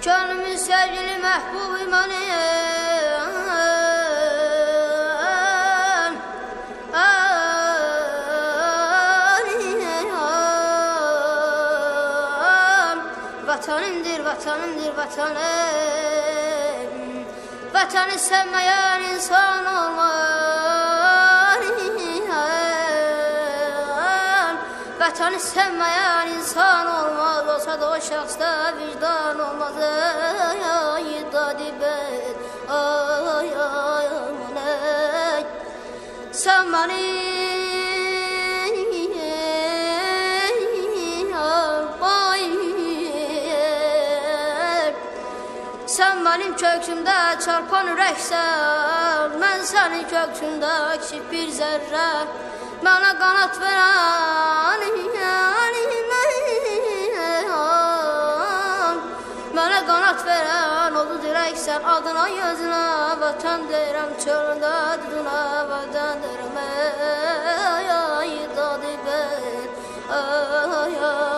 Gönlümün sevgili məhbub imanım, vatanımdır, vatanımdır, vatanım. Vatanı sevmeyen insan olmaz. Vatanı sevmeyen insan olmaz. Olsa da o şahsta vicdan olmaz. Ay dadibet, ay ay ay. Sen beni sen benim köksümdə çarpan ürəksən, mən sənin köksündə kiçik bir zərrə. Mənə qanat verən, mənə qanat verən oldu dirəksən. Adına yazına vətən deyirəm, çölündə duduna vətən deyirəm. Ay ay dadibət, ay ay.